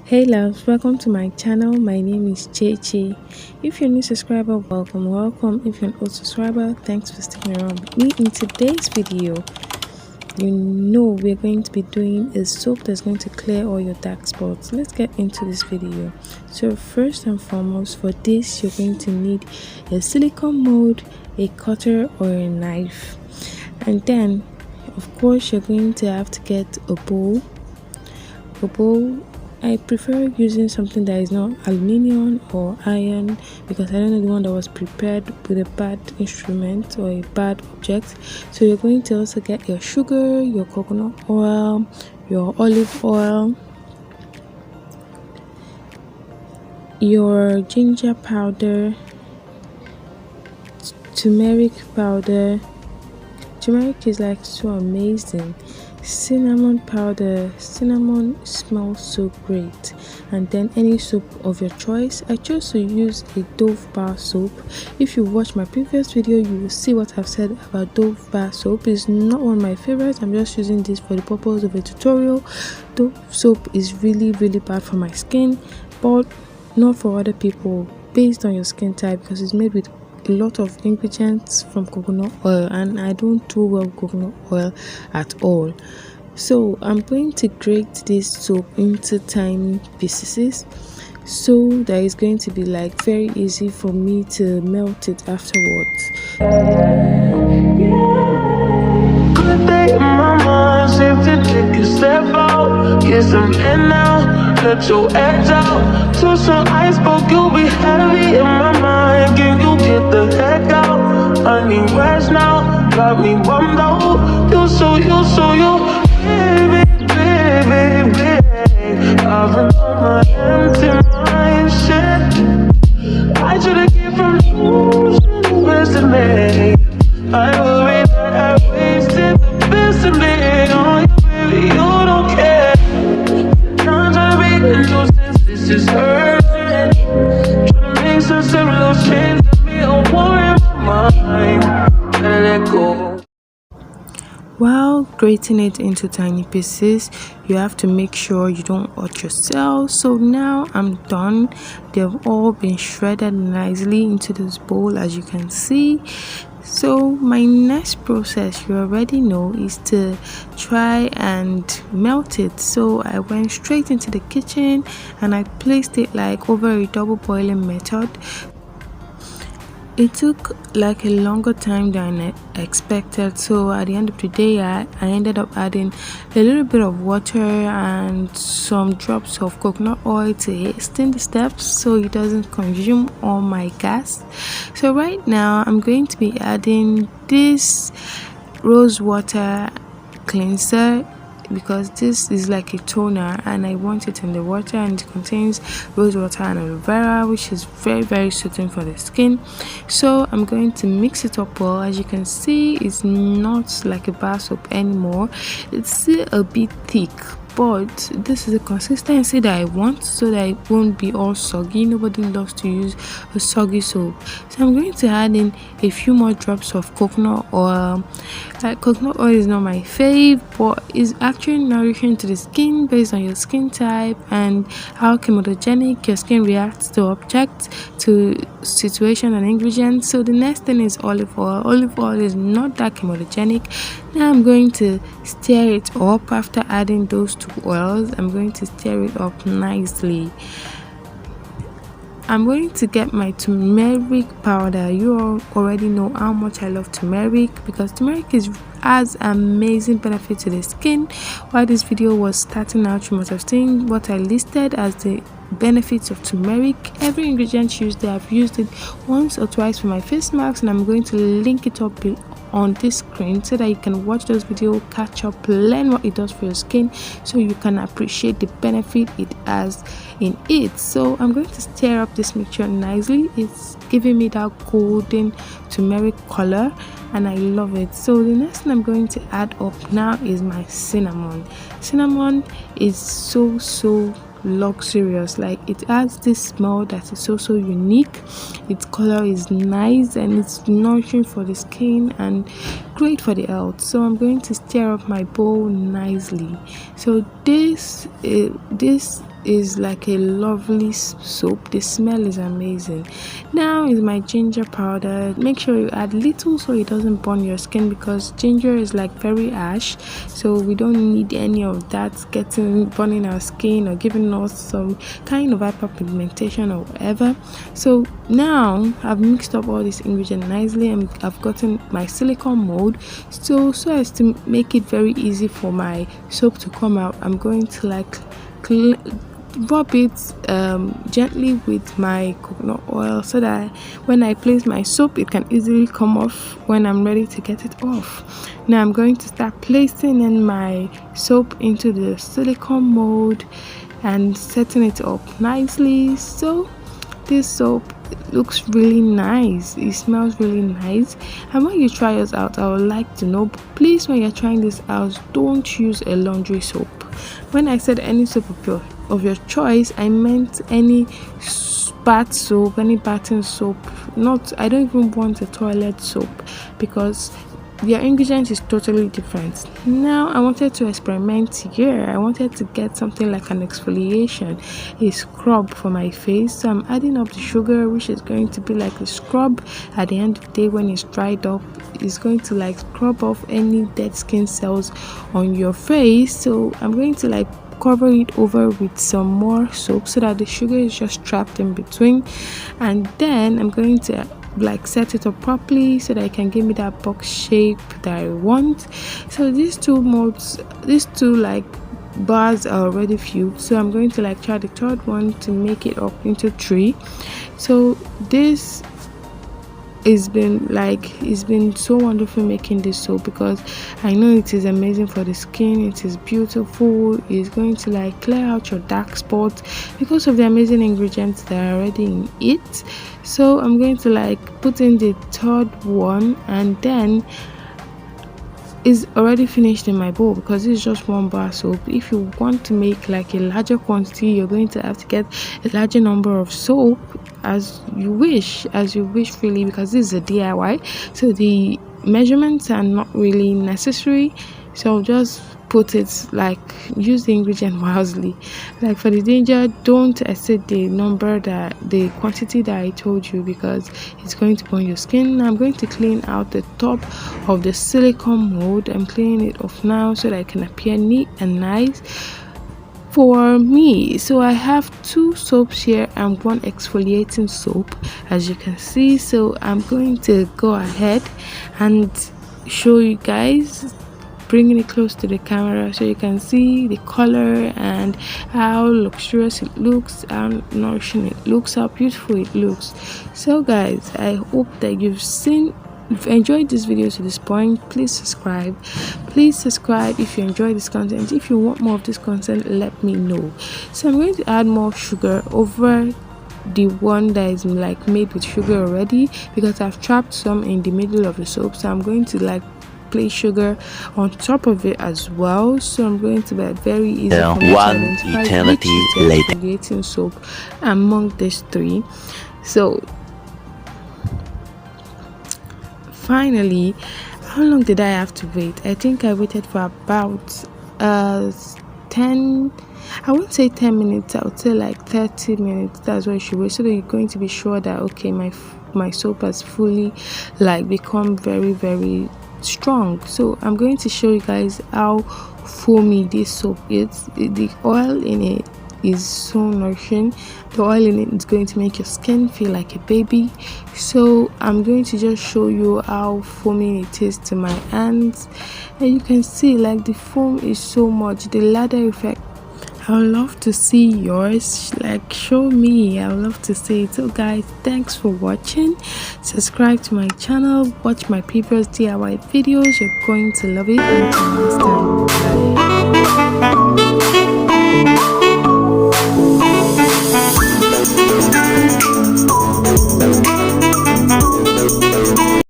Hey loves, welcome to my channel. My name is Chechi. If you're a new subscriber, welcome. If you're an old subscriber, thanks for sticking around with me. In today's video, we're going to be doing a soap that's going to clear all your dark spots. Let's get into this video. So first and foremost, for this you're going to need a silicone mold, a cutter or a knife, and then of course you're going to have to get a bowl. I prefer using something that is not aluminium or iron because I don't know the one that was prepared with a bad instrument or a bad object. So you're going to also get your sugar, your coconut oil, your olive oil, your ginger powder, turmeric powder. Turmeric is like so amazing. Cinnamon powder. Cinnamon smells so great. And then any soap of your choice. I chose to use a Dove bar soap. If you watch my previous video, you will see what I've said about Dove bar soap. It's not one of my favorites. I'm just using this for the purpose of a tutorial. Dove soap is really bad for my skin, but not for other people, based on your skin type, because it's made with a lot of ingredients from coconut oil, and I don't do well with coconut oil at all. So I'm going to grate this soap into tiny pieces so that it's going to be like very easy for me to melt it afterwards. Good day in my mind, safe to take a step out, get some air now, let your edge out, to some iceberg, you'll be heavy in my mind, can you get the heck out, I need rest now, got me bummed out, you so baby, I've been on my empty mind, shit, I should've came from you, best of me, I worry that I wasted the best of me on you, baby, you don't care. I'm trying to make a nuisance, this is urgent. Trying to make some little change to me, a war in my mind. Let it go. While grating it into tiny pieces, you have to make sure you don't hurt yourself. So now I'm done. They've all been shredded nicely into this bowl, as you can see. So my next process, you already know, is to try and melt it. So I went straight into the kitchen and I placed it like over a double boiling method. It took like a longer time than I expected, so at the end of the day I ended up adding a little bit of water and some drops of coconut oil to hasten the steps so it doesn't consume all my gas. So right now I'm going to be adding this rose water cleanser because this is like a toner and I want it in the water, and it contains rose water and aloe vera, which is very soothing for the skin. So I'm going to mix it up well. As you can see, it's not like a bar soap anymore, it's still a bit thick, but this is the consistency that I want so that it won't be all soggy. Nobody loves to use a soggy soap. So I'm going to add in a few more drops of coconut oil. Like, coconut oil is not my fave, but it's actually nourishing to the skin based on your skin type and how chemogenic your skin reacts to objects, to situation and ingredients. So the next thing is olive oil. Olive oil is not that chemogenic. Now I'm going to stir it up. After adding those two oils, I'm going to stir it up nicely. I'm going to get my turmeric powder. You all already know how much I love turmeric because turmeric has amazing benefit to the skin. While this video was starting out, you must have seen what I listed as the benefits of turmeric. Every ingredient used there, I've used it once or twice for my face masks, and I'm going to link it up on this screen so that you can watch those videos, catch up, learn what it does for your skin so you can appreciate the benefit it has in it. So I'm going to stir up this mixture nicely. It's giving me that golden turmeric color and I love it. So the next thing I'm going to add up now is my cinnamon. Cinnamon is so luxurious. Like, it has this smell that is so unique. Its color is nice and it's nourishing for the skin and great for the health. So I'm going to stir up my bowl nicely. So this is like a lovely soap. The smell is amazing. Now is my ginger powder. Make sure you add little so it doesn't burn your skin, because ginger is like very ash, so we don't need any of that burning our skin or giving us some kind of hyperpigmentation or whatever. So now I've mixed up all these ingredients nicely, and I've gotten my silicone mold. So as to make it very easy for my soap to come out, I'm going to like rub it gently with my coconut oil, so that when I place my soap it can easily come off when I'm ready to get it off. Now I'm going to start placing in my soap into the silicone mold and setting it up nicely. So this soap looks really nice, it smells really nice, and when you try yours out, I would like to know, please, when you're trying this out, don't use a laundry soap. When I said any soap of your choice, I meant any bath soap, any bathing soap. I don't even want a toilet soap, because their ingredients is totally different. Now I wanted to experiment here. I wanted to get something like an exfoliation, a scrub for my face. So I'm adding up the sugar, which is going to be like a scrub. At the end of the day, when it's dried up, it's going to like scrub off any dead skin cells on your face. So I'm going to like cover it over with some more soap so that the sugar is just trapped in between, and then I'm going to like set it up properly so that it can give me that box shape that I want. So these two like bars are already filled, so I'm going to like try the third one to make it up into 3. So this it's been so wonderful making this soap, because I know it is amazing for the skin. It is beautiful. It's going to like clear out your dark spots because of the amazing ingredients that are already in it. So I'm going to like put in the third one, and then is already finished in my bowl, because it's just 1 bar soap. If you want to make like a larger quantity, you're going to have to get a larger number of soap, as you wish really, because this is a DIY, so the measurements are not really necessary. So just put it like, use the ingredient wisely. Like for the ginger, don't exceed the quantity that I told you, because it's going to burn your skin. Now I'm going to clean out the top of the silicone mold. I'm cleaning it off now so that it can appear neat and nice for me. So I have 2 soaps here and 1 exfoliating soap, as you can see. So I'm going to go ahead and show you guys, bringing it close to the camera so you can see the color and how luxurious it looks, how nourishing it looks, how beautiful it looks. So guys, I hope that you've enjoyed this video to this point. Please subscribe if you enjoy this content. If you want more of this content, let me know. So I'm going to add more sugar over the one that is like made with sugar already, because I've trapped some in the middle of the soap. So I'm going to like place sugar on top of it as well. So I'm going to be very easy for me to identify which is the exfoliating soap among these 3. So finally, how long did I have to wait? I think I waited for about 10, I wouldn't say 10 minutes, I would say like 30 minutes. That's what you should wait, so that you're going to be sure that okay, my soap has fully like become very, very strong. So I'm going to show you guys how foamy this soap is. The oil in it is so nourishing. The oil in it is going to make your skin feel like a baby. So I'm going to just show you how foamy it is to my hands, and you can see like the foam is so much. The ladder effect, I would love to see yours. Like, show me, I would love to see it. So guys, thanks for watching. Subscribe to my channel, watch my previous DIY videos. You're going to love it. Until next time, bye.